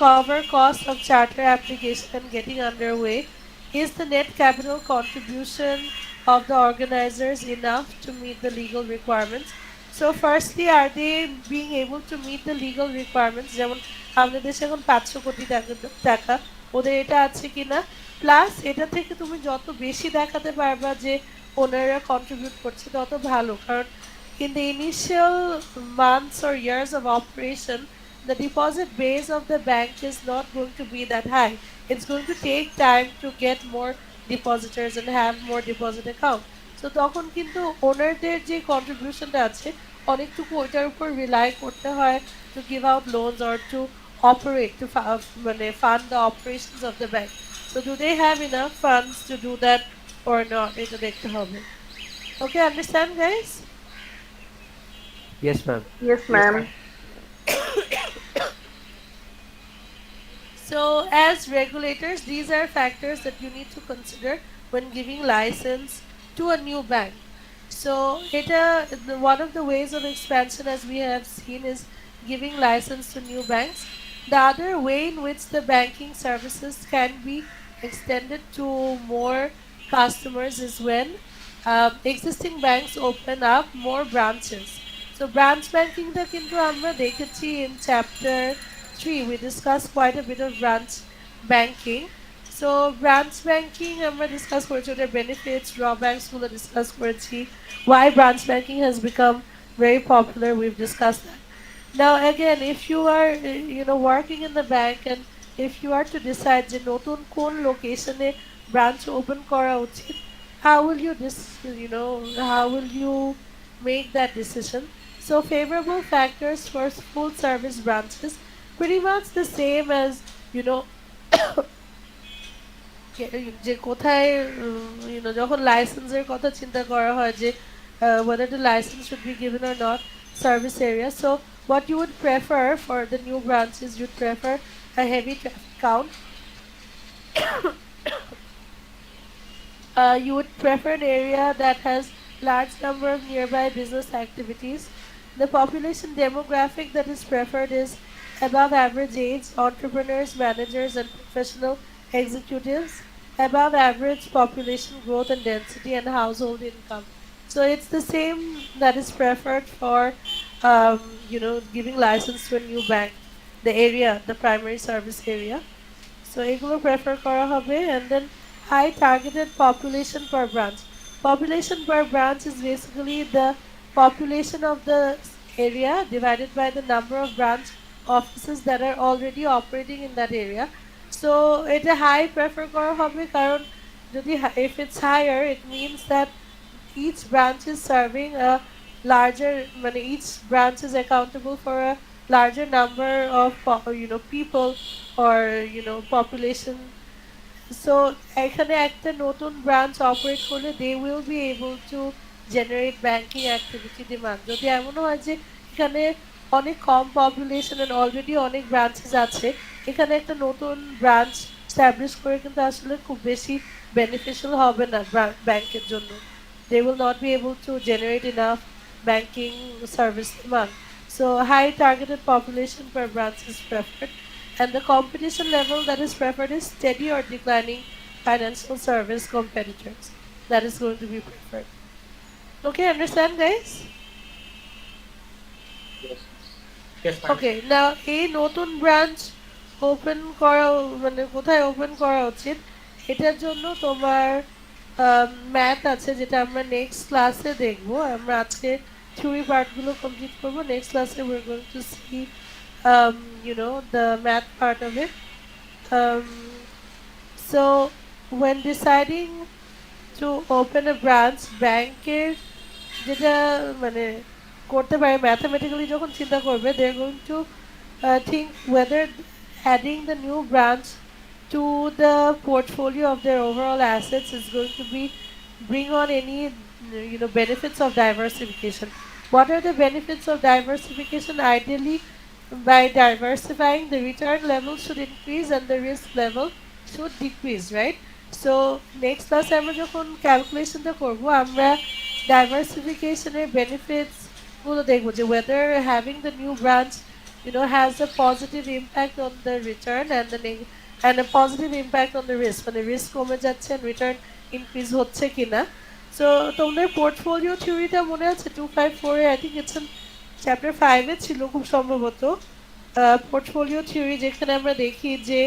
Speaker 1: cover cost of charter application and getting underway, is the net capital contribution of the organizers enough to meet the legal requirements? So firstly, are they being able to meet the legal requirements? যেমন আমাদের দেশে এখন 500 কোটি টাকা, ওদের এটা আছে কিনা, প্লাস এটা থেকে তুমি যত বেশি দেখাতে পারবা যে ওনারা কন্ট্রিবিউট করছে তত ভালো, কারণ in the initial months or years of operation, the deposit base of the bank is not going to be that high. It's going to take time to get more depositors and have more deposit account. So তখন কিন্তু ওনারদের যে কন্ট্রিবিউশনটা আছে অনেকটুকু ওইটার উপর rely করতে হয় to give out loans or to operate to মানে fund the operations of the bank. So do they have enough funds to do that or not? এটা দেখতে হবে. Okay, understand guys?
Speaker 2: Yes ma'am.
Speaker 4: Yes,
Speaker 6: Yes,
Speaker 4: ma'am.
Speaker 6: ma'am.
Speaker 1: So as regulators, these are factors that you need to consider when giving license to a new bank. So one of the ways of expansion, as we have seen, is giving license to new banks. The other way in which the banking services can be extended to more customers is when existing banks open up more branches. So branch banking টা কিন্তু আমরা দেখেছি in chapter 3. We discussed quite a bit of branch banking. So branch banking আমরা discuss করেছি, ওটার benefits, drawbacks গুলো discuss করেছি. Why branch banking has become very popular, we've discussed that. Now again, if you are working in the bank and if you are to decide যে নতুন কোন লোকেশনে branch open করা উচিত, how will you how will you make that decision? So favorable factors for full service branches, pretty much the same as you know যে কোথায় যখন লাইসেন্সের কথা চিন্তা করা হয় যে whether the license should be given or not, service area. So what you would prefer for the new branches, you'd prefer a heavy traffic count. You would prefer an area that has large number of nearby business activities. The population demographic that is preferred is above average age, entrepreneurs, managers, and professional executives, above average population growth and density, and household income. So it's the same that is preferred for giving license to a new bank. The area, the primary service area. So এগুলো prefer করা হবে, and then high targeted population per branch. Population per branch is basically the population of the area divided by the number of branch offices that are already operating in that area. So এটা high prefer করা হবে কারণ যদি if it's higher, it means that each branch is serving a larger each branch is accountable for a larger number of people or population. So এখানে একটা নতুন branch operate করলে they will be able to generate banking activity demand. যদি এমনও হয় যে এখানে অনেক কম পপুলেশন এন্ড অলরেডি অনেক ব্রাঞ্চেস আছে, এখানে একটা নতুন ব্রাঞ্চ এস্টাবলিশ করে কিন্তু আসলে খুব বেশি বেনিফিশিয়াল হবে না ব্যাংকের জন্য. They will not be able to generate enough banking service demand. So high targeted population per branch is preferred, and the competition level that is preferred is steady or declining financial service competitors. That is going to be preferred. Okay, understand guys?
Speaker 6: Yes, ma'am.
Speaker 1: Okay, now এই নতুন branch open করা কোথায় open করা উচিত, এটার জন্য তোমার math আছে যেটা আমরা নেক্সট ক্লাসে দেখবো. আমরা আজকে থিওরি পার্টগুলো কমপ্লিট করবো. নেক্সট ক্লাসে we're going to see the math part of it. So when deciding to open a branch, ব্যাংকের যেটা করতে পারে ম্যাথামেটিক্যালি যখন চিন্তা করবে, they are going to think whether adding the new branch to the portfolio of their overall assets is going to bring on any benefits of diversification. What are the benefits of diversification? Ideally, by diversifying, the return level should increase and the risk level should decrease, right? So next class আমরা যখন ক্যালকুলেশনটা করব, আমরা diversificationের benefits গুলো দেখবো যে whether having the new branch has a positive impact on the return and a positive impact on the risk, risk কমে যাচ্ছে and return increase হচ্ছে কিনা. So তোমাদের পোর্টফোলিও থিওরিটা মনে আছে 254 এ, I think it's in chapter 5 এ ছিল খুব সম্ভবত, পোর্টফোলিও থিওরি, যেখানে আমরা দেখি যে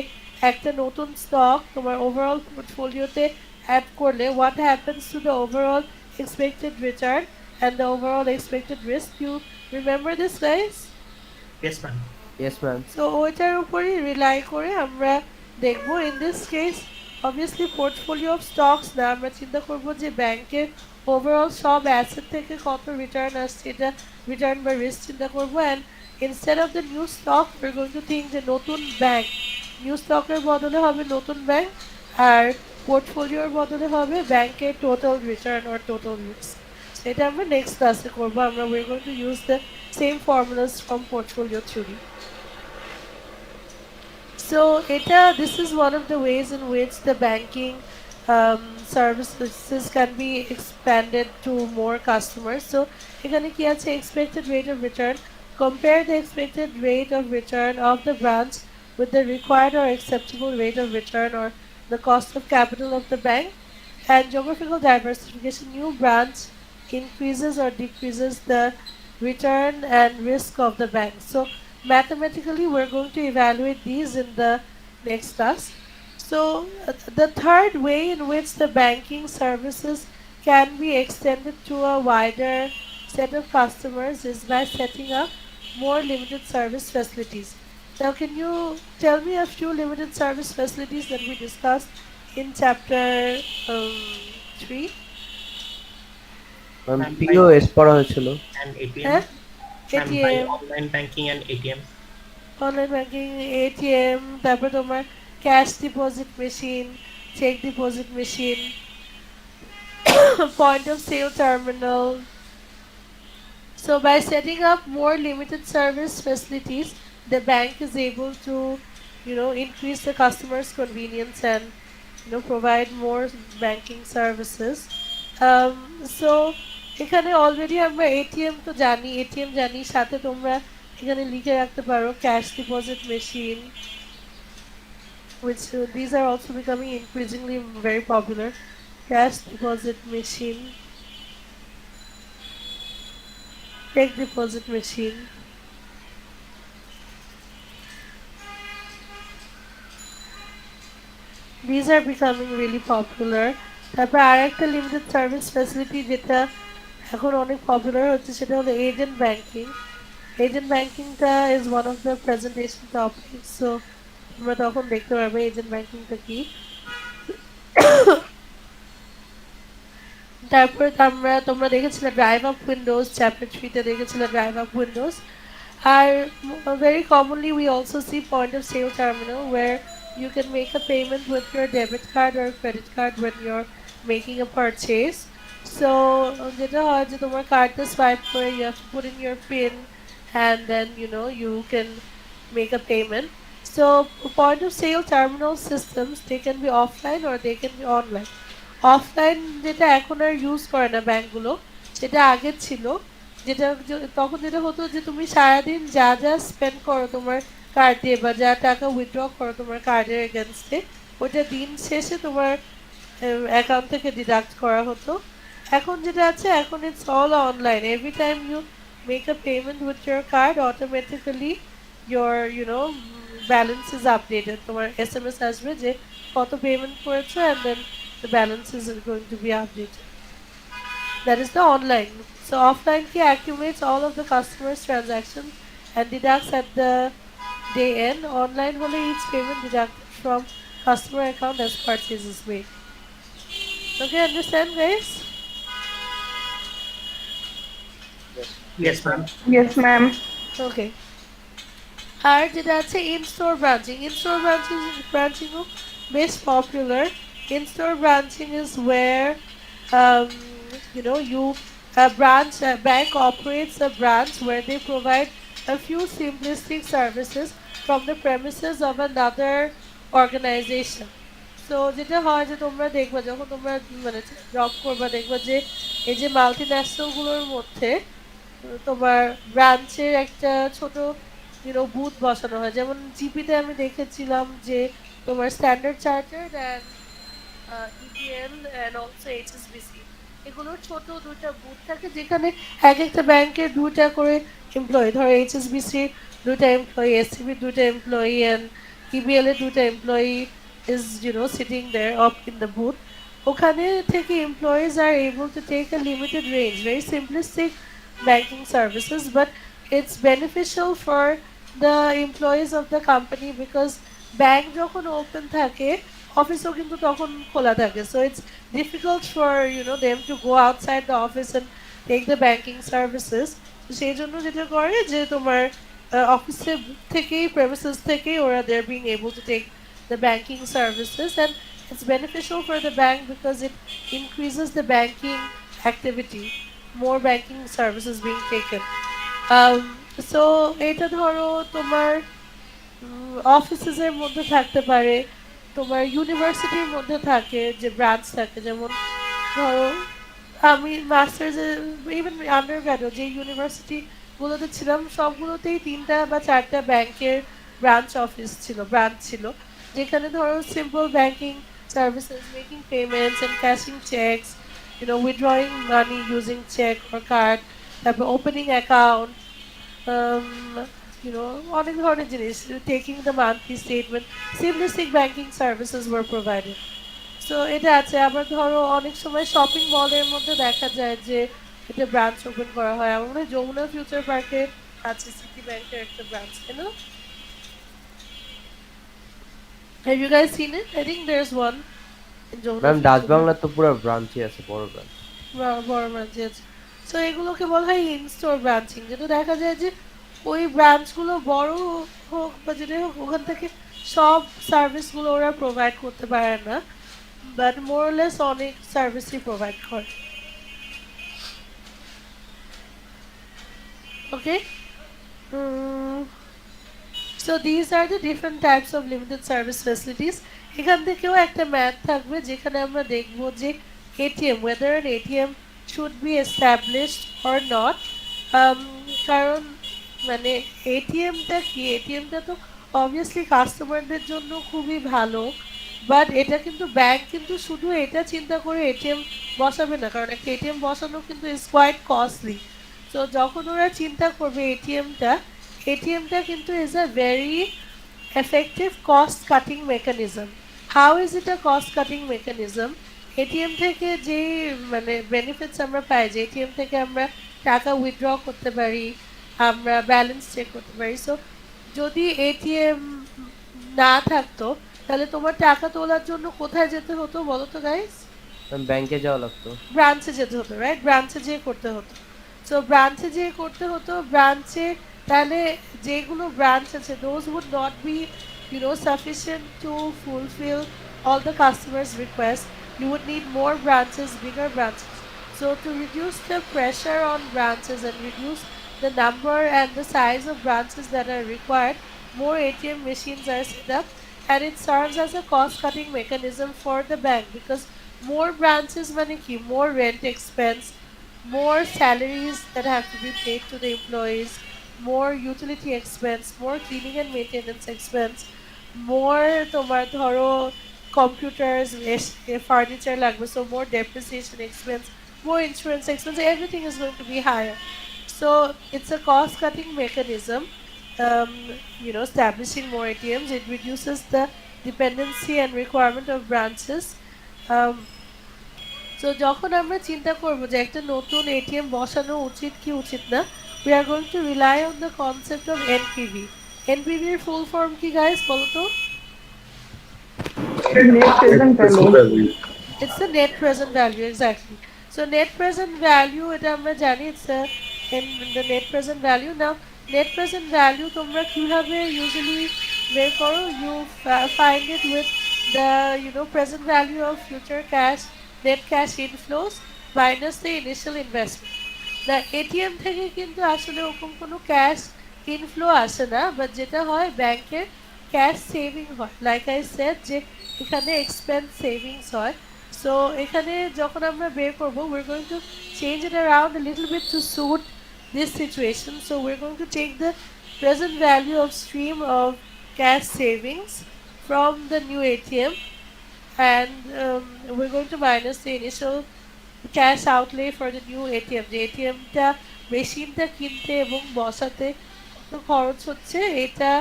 Speaker 1: একটা নতুন স্টক তোমার ওভারঅল পোর্টফোলিওতে অ্যাড করলে what happens to the overall expected return and the overall expected risk. You remember this guys?
Speaker 6: Yes, ma'am.
Speaker 2: Yes ma'am.
Speaker 1: So ওইটার উপরই রিলাই করে আমরা দেখবো. In this case obviously portfolio of stocks না, আমরা চিন্তা করব যে ব্যাংকের ওভারঅল সব অ্যাসেট থেকে কত রিটার্ন আসছে, এটা রিটার্ন বা রিস্ক চিন্তা করবো। And instead of the new stock উইর going to think যে নতুন ব্যাংক, নিউ স্টকের বদলে হবে নতুন ব্যাংক, আর পোর্টফোলিওর বদলে হবে ব্যাংকের total return or total risk. সেটা আমরা নেক্সট ক্লাসে করবো। আমরা we're going to use the same formulas from portfolio theory. So this is one of the ways in which the banking services can be expanded to more customers. So এখানে কি আছে, expected rate of return. Compare the expected rate of return of the branch with the required or acceptable rate of return or the cost of capital of the bank. And geographical diversification, new branch increases or decreases the return and risk of the bank. So mathematically we're going to evaluate these in the next class. So the third way in which the banking services can be extended to a wider set of customers is by setting up more limited service facilities. Now can you tell me a few limited service facilities that we discussed in chapter 3?
Speaker 6: Ma'am, by
Speaker 2: POS পড়া হয়েছিল।
Speaker 6: and ATM.
Speaker 1: Huh?
Speaker 6: Ma'am, by
Speaker 1: ATM,
Speaker 6: online banking and ATM.
Speaker 1: Online banking, ATM, তারপর তোমার cash deposit machine, cheque deposit machine, point of sale terminal. So by setting up more limited service facilities, the bank is able to, increase the customer's convenience and, provide more banking services. Um, so এখানে already আমরা ATM তো জানি, ATM জানি, সাথে তোমরা এখানে লিখে রাখতে পারো cash deposit machine, which these are also becoming increasingly very popular. Cash deposit machine, check deposit machine. These are becoming really popular. তারপর আরেকটা লিমিটেড সার্ভিস ফ্যাসিলিটি যেটা এখন অনেক পপুলার হচ্ছে সেটা হলো এজেন্ট ব্যাংকিং. এজেন্ট ব্যাংকিংটা is one of the presentation topic, so তোমরা তখন দেখতে পারবে এজেন্ট ব্যাংকিংটা কি. তারপরে তোমরা দেখেছিলে ড্রাইভ আপ উইন্ডোজ, চ্যাপ্টার 3-তে দেখেছিলে ড্রাইভ আপ উইন্ডোজ. আর very commonly we also see point of sale terminal where you can make a payment with your debit card or credit card when you're making a purchase. So যেটা হয় যে তোমার কার্ডটা swipe করে you have to put in your pin and then you can make a payment. So point of sale terminal systems, they can be offline or they can be online. Offline যেটা এখন আর use করে না ব্যাংকগুলো, সেটা আগে ছিল, যেটা তখন যেটা হতো যে তুমি সারাদিন যা যা স্পেন্ড করো তোমার কার্ড দিয়ে বা যা টাকা উইথড্র করো তোমার কার্ডের এগেনস্টে, ওটা দিন শেষে তোমার অ্যাকাউন্ট থেকে ডিডাক্ট করা হতো. এখন যেটা আছে, এখন it's all online. Every time you make a payment with your card, automatically your balance is updated. তোমার SMS আসবে যে কত পেমেন্ট করেছো and then the balance is going to be updated. That is the online. So offline key accumulates all of the customers' transactions and deducts at the day end. Online hole each payment deducted from customer account as purchase is made. Okay, understand guys?
Speaker 6: Yes, ma'am.
Speaker 4: Yes, ma'am.
Speaker 1: Okay. আর যেটা আছে in-store branching. In-store branching বেশ popular. In-store branching is where a bank operates a branch where they provide a few simplistic services from the premises of another organization. So যেটা হয় যে তোমরা দেখবা যখন তোমরা মানে জব করবা, দেখবা যে এই যে মাল্টিন্যাশনালগুলোর মধ্যে তোমার ব্রাঞ্চের একটা ছোট বুথ বসানো হয়. যেমন জিপিতে আমি দেখেছিলাম যে তোমার standard chartered and EBL and also HSBC, এগুলোর ছোট দুইটা বুথ থাকে যেখানে এক একটা ব্যাংকের দুইটা করে এমপ্লয়ি, ধরো HSBC দুইটা এমপ্লয়ি, SCB দুইটা এমপ্লয়ি and EBL এর দুইটা employee is sitting there up in the booth. ওখানে থেকে employees are able to take a limited range, very simplistic banking services, but it's beneficial for the employees of the company because bank যখন open থাকে অফিসও কিন্তু তখন খোলা থাকে, so it's difficult for them to go outside the office and take the banking services. তো সেই জন্য যেটা করে যে তোমার অফিসে থেকেই প্রেমিসেস থেকেই ওরা they are being able to take the banking services, and it's beneficial for the bank because it increases the banking activity, more banking services being taken. um, so এটা ধরো তোমার অফিসেস এর মধ্যে থাকতে পারে, তোমার ইউনিভার্সিটির মধ্যে থাকে যে ব্রাঞ্চ থাকে, যেমন ধরো আমি মাস্টার্স ইভেন আন্ডারগ্র্যাডও যে ইউনিভার্সিটি গুলোতে ছিলাম সবগুলোতেই 3টা বা 4টা ব্যাংকের ব্রাঞ্চ ছিল, যেখানে ধরো simple banking services, making payments and cashing cheques, withdrawing money using cheque or card, তারপর ওপেনিং অ্যাকাউন্ট, অনেক ধরনের জিনিস, taking the monthly statement, simplistic banking services were provided. So এটা আছে। আবার ধরো অনেক সময় শপিং মলের মধ্যে দেখা যায় যে এটা ব্রাঞ্চ ওপেন করা হয়, আমার মনে হয় যমুনা ফিউচার পার্কে আছে সিটি ব্যাংকের একটা ব্রাঞ্চ, তাই না? Have you guys seen it? I think there's one in Jomuna
Speaker 2: ma'am Dutch
Speaker 1: Future Park.
Speaker 2: Bangla তো পুরো ব্রাঞ্চই আছে, বড় ব্রাঞ্চ।
Speaker 1: বড় ব্রাঞ্চ আছে। সো এগুলোকে বলা হয় ইন স্টোর ব্রাঞ্চিং, যেটা দেখা যায় যে ওই ব্রাঞ্চগুলো বড় হোক বা যেটাই হোক ওখান থেকে সব সার্ভিসগুলো ওরা প্রোভাইড করতে পারে না, বাট মোরলেস অনেক সার্ভিসই প্রোভাইড করে। ওকে, so these are the different types of limited service facilities. এখান থেকেও একটা ম্যাথ থাকবে যেখানে আমরা দেখব যে ATM, whether an ATM should be established or not. কারণ মানে এটিএমটা কি, এটিএমটা তো অবভিয়াসলি কাস্টমারদের জন্য খুবই ভালো, বাট এটা কিন্তু ব্যাংক কিন্তু শুধু এটা চিন্তা করে এটিএম বসাবে না, কারণ একটা এটিএম বসানো কিন্তু ইজ কোয়াইট কস্টলি। তো যখন ওরা চিন্তা করবে এটিএমটা কিন্তু is a very effective cost cutting mechanism. How is it a cost cutting mechanism? ATM থেকে যে মানে বেনিফিটস আমরা পাই, যে এটিএম থেকে আমরা টাকা উইথড্র করতে পারি, আমরা ব্যালেন্স চেক করতে পারি। সো যদি এটিএম না থাকতো তাহলে তোমার টাকা তোলার জন্য কোথায় যেতে হতো বলো তো গাইস?
Speaker 2: ম্যাম ব্যাংকে যাওয়া লাগতো,
Speaker 1: ব্রাঞ্চে যেতে হতো, রাইট? ব্রাঞ্চে যেয়ে করতে হতো। সো ব্রাঞ্চে যেয়ে করতে হতো, ব্রাঞ্চে তাহলে যেগুলো ব্রাঞ্চ আছে those would not be sufficient to fulfill all the customers requests. You would need more branches, bigger branches. So to reduce the pressure on branches and reduce the number and the size of branches that are required, more ATM machines are set up, and it serves as a cost cutting mechanism for the bank because more branches মানে কি, more rent expense, more salaries that have to be paid to the employees, more utility expense, more cleaning and maintenance expense, more তোমার ধরো computers, furniture লাগবে, so more depreciation expense, more insurance expense, everything is going to be higher. So it's a cost cutting mechanism. Establishing more ATMs, it reduces the dependency and requirement of branches. um, So যখন আমরা চিন্তা করব যে একটা নতুন ATM বসানো উচিত কি উচিত না, we are going to rely on the concept of NPV. NPV এর ফুল ফর্ম কি গাইস বলো তো?
Speaker 4: Net present value.
Speaker 1: It's the net present value, exactly. So net present value এটা আমরা জানি, it's in the net present value. Now net present value তোমরা কিভাবে usually বের করো? You find it with the present value of future cash, net cash inflows minus the initial investment. The ATM থেকে কিন্তু আসলে ওরকম কোনো ক্যাশ ইনফ্লো আসে না, বাট যেটা হয় ব্যাংকের ক্যাশ সেভিং হয়, লাইক আই সেড যে এখানে এক্সপেন্স সেভিংস হয়। সো এখানে যখন আমরা বের করবো, we're going to change it around a little bit to suit this situation. So we're going to take the present value of stream of cash savings from the new ATM, and we're going to minus the initial cash outlay for the new ATM. যে এটিএমটা মেশিনটা কিনতে এবং বসাতে কত খরচ হচ্ছে এটা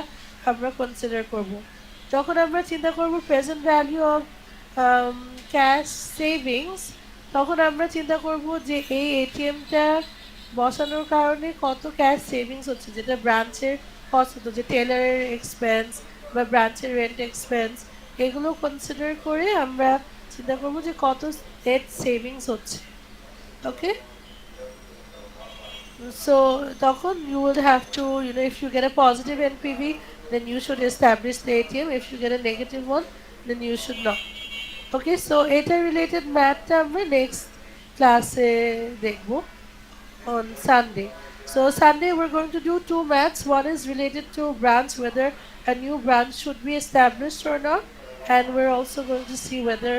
Speaker 1: আমরা কনসিডার করব। যখন আমরা চিন্তা করব present value of cash savings, তখন আমরা চিন্তা করব যে এই এটিএমটা বসানোর কারণে কত ক্যাশ সেভিংস হচ্ছে, যেটা ব্রাঞ্চের কস্ট হতো, যে টেলারের এক্সপেন্স বা ব্রাঞ্চের রেন্ট এক্সপেন্স এগুলো কনসিডার করে আমরা চিন্তা করবো যে কত নেট সেভিংস হচ্ছে। ওকে, so তখন you would have to, if you get a positive NPV, then you should establish the ATM. If you get a negative one, then you should not. Okay, so এটা related ম্যাথটা আমরা next ক্লাসে দেখবো on Sunday. So Sunday we're going to do two maths. One is related to branch, whether a new branch should be established or not, and we're also going to see whether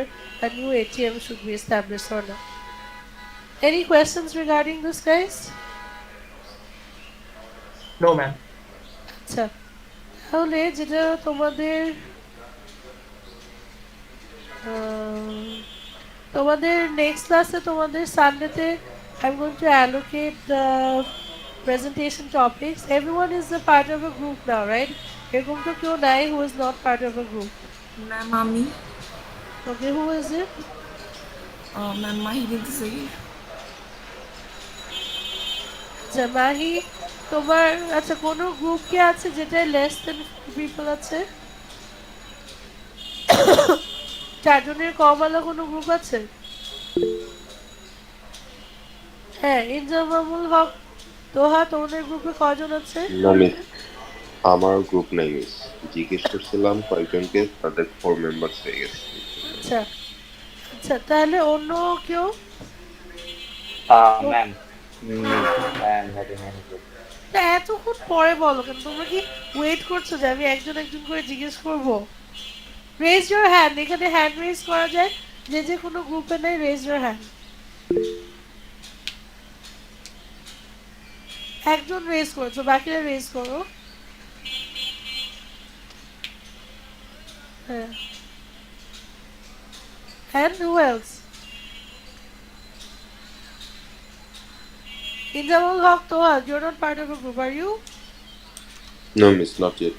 Speaker 1: a new ATM should be established or not. Any questions regarding this, guys?
Speaker 6: No, ma'am.
Speaker 1: আচ্ছা, তাহলে যেটা তোমাদের তোমাদের next ক্লাসে তোমাদের সানডেতে I'm going to allocate the presentation topics. Everyone is a part of a group now, right? এরকম তো কেউ নাই who is not part of a group.
Speaker 8: Ma'am, Mami.
Speaker 1: Okay, who is it?
Speaker 8: Ma'am, Mahi did say.
Speaker 1: আচ্ছা মাহি, তোমার আচ্ছা কোনো group কি আছে যেটায় লেস দেন পিপল আছে? চারজনের কম আলা কোনো গ্রুপ আছে? হ্যাঁ, ইনজামামুল হক তোহা, তোমাদের গ্রুপে কজন আছে?
Speaker 9: না মিস, আমার গ্রুপ নাই মিস। জিজ্ঞেস করছিলাম কয়েকজনকে, তাদের 4 মেম্বার্স হয়ে গেছে।
Speaker 1: আচ্ছা আচ্ছা, তাহলে অন্য কেউ?
Speaker 10: ম্যাম
Speaker 1: তা এতক্ষণ পরে বলো কেন? তোমরা কি ওয়েট করছো যে আমি একজন একজন করে জিজ্ঞেস করব? রেজ ইউর হ্যান্ড, এখানে হ্যান্ড রেজ করা যায়, যে যে কোনো গ্রুপে নেই রেজ ইউর হ্যান্ড। একজন রেজ করেছো, বাকিরা রেজ করো। হ্যাঁ, and who else? Injamul Haq Toha, you're not part of a group, are you?
Speaker 9: No miss, not yet.